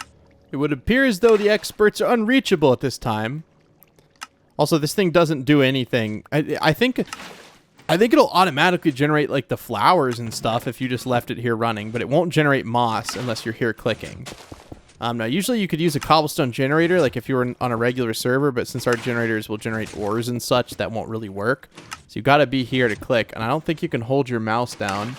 It would appear as though the experts are unreachable at this time. Also, this thing doesn't do anything. I think it'll automatically generate, like, the flowers and stuff if you just left it here running, but it won't generate moss unless you're here clicking. Now, usually you could use a cobblestone generator, like if you were on a regular server, but since our generators will generate ores and such, that won't really work. So you got to be here to click, and I don't think you can hold your mouse down.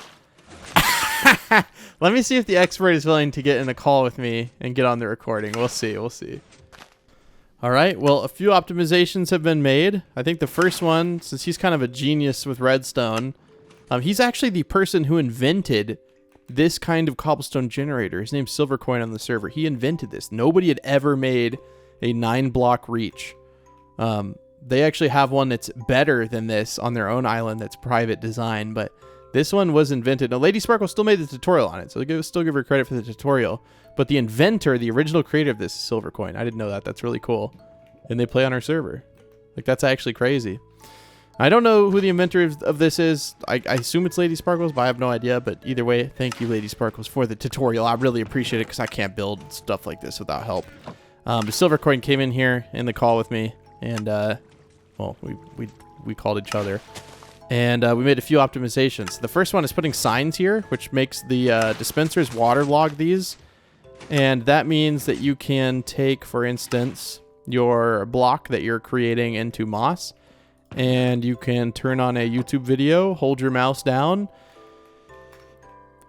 Let me see if the expert is willing to get in a call with me and get on the recording. We'll see. We'll see. All right. Well, a few optimizations have been made. I think the first one, since he's kind of a genius with redstone, he's actually the person who invented this kind of cobblestone generator. His name's Silvercoin on the server. He invented this. Nobody had ever made a 9-block reach. They actually have one that's better than this on their own island that's private design, but this one was invented. Now, Lady Sparkle still made the tutorial on it, so still give her credit for the tutorial. But the inventor, the original creator of this is Silvercoin. I didn't know that. That's really cool. And they play on our server. Like, that's actually crazy. I don't know who the inventor of this is. I assume it's Lady Sparkles, but I have no idea. But either way, thank you, Lady Sparkles, for the tutorial. I really appreciate it because I can't build stuff like this without help. But Silvercoin came in here in the call with me, and well, we called each other. And we made a few optimizations. The first one is putting signs here, which makes the dispensers waterlog these. And that means that you can take, for instance, your block that you're creating into moss, and you can turn on a YouTube video, hold your mouse down,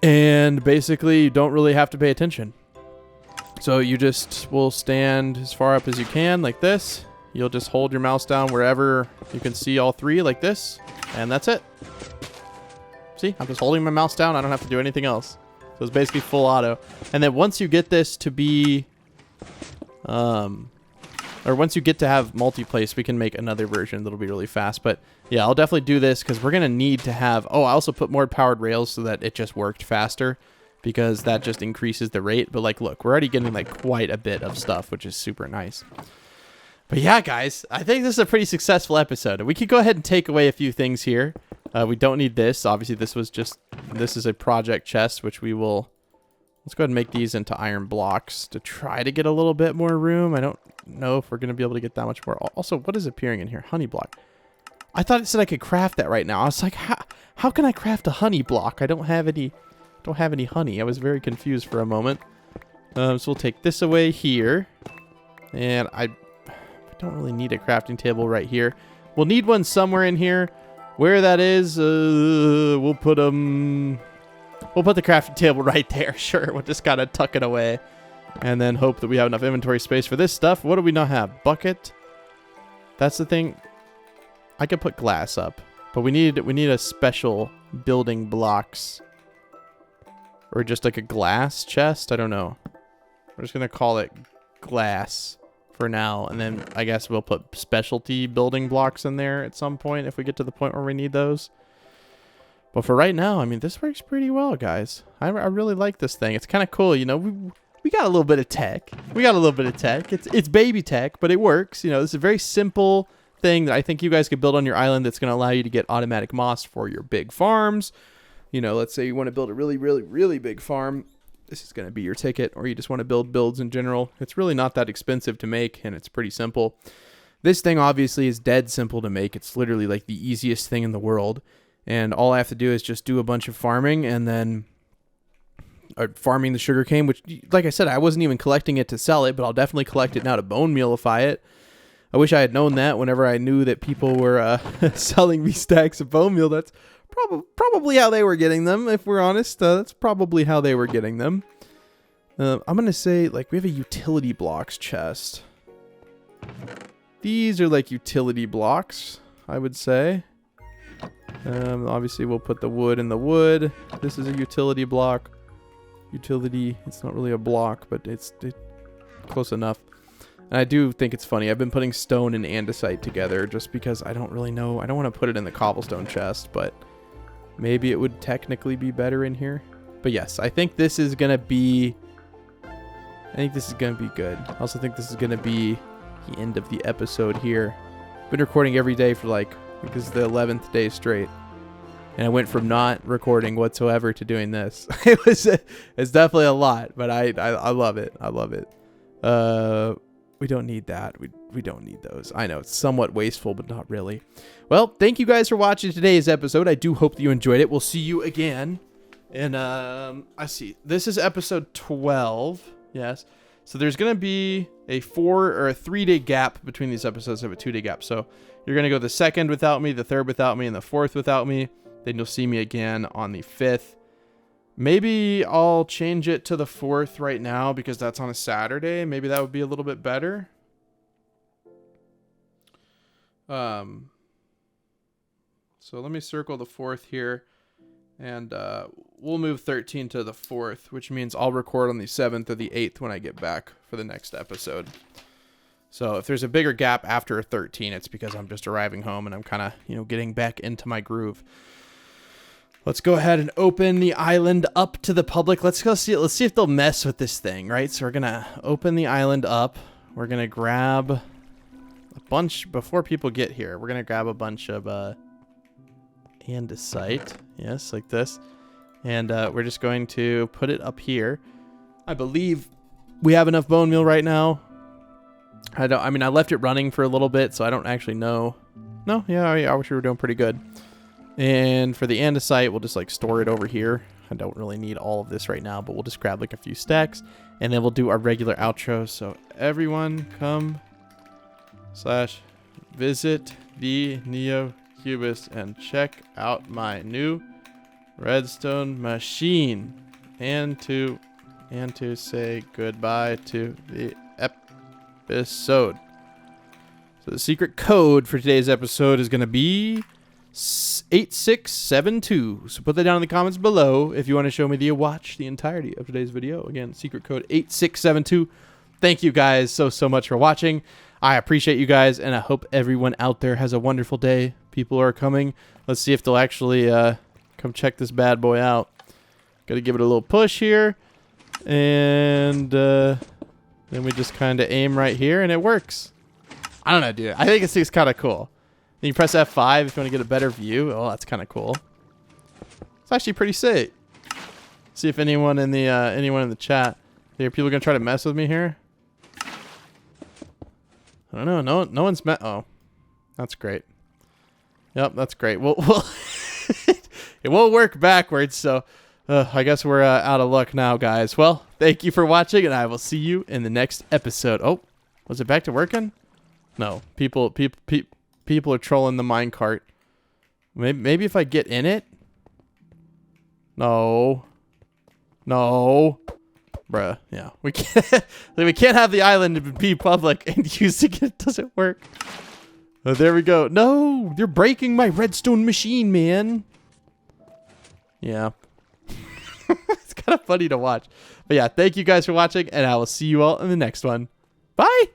and basically you don't really have to pay attention. So you just will stand as far up as you can, like this. You'll just hold your mouse down wherever you can see all three, like this, and that's it. See, I'm just holding my mouse down. I don't have to do anything else. So it's basically full auto. And then once you get this to be, or once you get to have multi-place, we can make another version that'll be really fast. But yeah, I'll definitely do this because we're going to need to have... Oh, I also put more powered rails so that it just worked faster because that just increases the rate. But like, look, we're already getting like quite a bit of stuff, which is super nice. But yeah, guys, I think this is a pretty successful episode. We could go ahead and take away a few things here. We don't need this. Obviously, this is a project chest, which we will... Let's go ahead and make these into iron blocks to try to get a little bit more room. I don't know if we're going to be able to get that much more. Also, what is appearing in here? Honey block. I thought it said I could craft that right now. I was like, how can I craft a honey block? I don't have any honey. I was very confused for a moment. So we'll take this away here. And I don't really need a crafting table right here. We'll need one somewhere in here. Where that is, we'll put the crafting table right there. Sure, we'll just gotta tuck it away. And then hope that we have enough inventory space for this stuff. What do we not have? Bucket. That's the thing. I could put glass up, but we need a special building blocks. Or just like a glass chest. I don't know. We're just gonna call it glass for now, and then I guess we'll put specialty building blocks in there at some point if we get to the point where we need those. But for right now, I mean, this works pretty well, guys. I really like this thing. It's kind of cool, you know. We got a little bit of tech. It's baby tech, but it works. You know, this is a very simple thing that I think you guys could build on your island that's going to allow you to get automatic moss for your big farms. You know, let's say you want to build a really, really, really big farm. This is going to be your ticket, or you just want to build builds in general. It's really not that expensive to make, and it's pretty simple. This thing obviously is dead simple to make. It's literally like the easiest thing in the world. And all I have to do is just do a bunch of farming and then farming the sugarcane, which, like I said, I wasn't even collecting it to sell it, but I'll definitely collect it now to bone mealify it. I wish I had known that whenever I knew that people were selling me stacks of bone meal. That's probably how they were getting them, if we're honest. That's probably how they were getting them. I'm going to say, like, we have a utility blocks chest. These are like utility blocks, I would say. Obviously, we'll put the wood in the wood. This is a utility block. Utility, it's not really a block, but it's close enough. And I do think it's funny. I've been putting stone and andesite together just because I don't really know. I don't want to put it in the cobblestone chest, but maybe it would technically be better in here. But yes, I think this is going to be... I think this is going to be good. I also think this is going to be the end of the episode here. I've been recording every day for like, this is the 11th day straight. And I went from not recording whatsoever to doing this. It's definitely a lot, but I love it. I love it. We don't need that. We don't need those. I know it's somewhat wasteful, but not really. Well, thank you guys for watching today's episode. I do hope that you enjoyed it. We'll see you again. And I see. This is episode 12. Yes. So there's going to be a 4 or a 3-day gap between these episodes. I have a 2-day gap. So you're going to go the 2nd without me, the 3rd without me, and the 4th without me. Then you'll see me again on the 5th. Maybe I'll change it to the 4th right now because that's on a Saturday. Maybe that would be a little bit better. So let me circle the 4th here. And we'll move 13 to the 4th, which means I'll record on the 7th or the 8th when I get back for the next episode. So if there's a bigger gap after 13, it's because I'm just arriving home and I'm kind of, you know, getting back into my groove. Let's go ahead and open the island up to the public. Let's go see it. Let's see if they'll mess with this thing, right? So we're going to open the island up. We're going to grab a bunch before people get here. We're going to grab a bunch of andesite. Yes, like this. And we're just going to put it up here. I believe we have enough bone meal right now. I mean, I left it running for a little bit, so I don't actually know. No, yeah, I wish we were doing pretty good. And for the andesite, we'll just like store it over here. I don't really need all of this right now, but we'll just grab like a few stacks, and then we'll do our regular outro. So everyone come / visit the NeoCubist and check out my new redstone machine, and to say goodbye to the episode. So the secret code for today's episode is going to be 8672. So put that down in the comments below if you want to show me watch the entirety of today's video. Again, secret code 8672. Thank you guys so much for watching. I appreciate you guys, and I hope everyone out there has a wonderful day. People are coming. Let's see if they'll actually come check this bad boy out. Got to give it a little push here, and then we just kind of aim right here, and it works. I don't know, dude. I think it's kind of cool. Then you press F5 if you want to get a better view. Oh, that's kind of cool. It's actually pretty sick. See if anyone in the chat. Are people gonna try to mess with me here? I don't know. No one's met. Oh, that's great. Yep, that's great. Well, it won't work backwards, so I guess we're out of luck now, guys. Well, thank you for watching, and I will see you in the next episode. Oh, was it back to working? No, people are trolling the minecart. Maybe if I get in it. No, bruh. Yeah, we can't have the island be public and using it doesn't work. Oh, there we go. No, you're breaking my redstone machine, man. Yeah. It's kind of funny to watch. But yeah, thank you guys for watching, and I will see you all in the next one. Bye!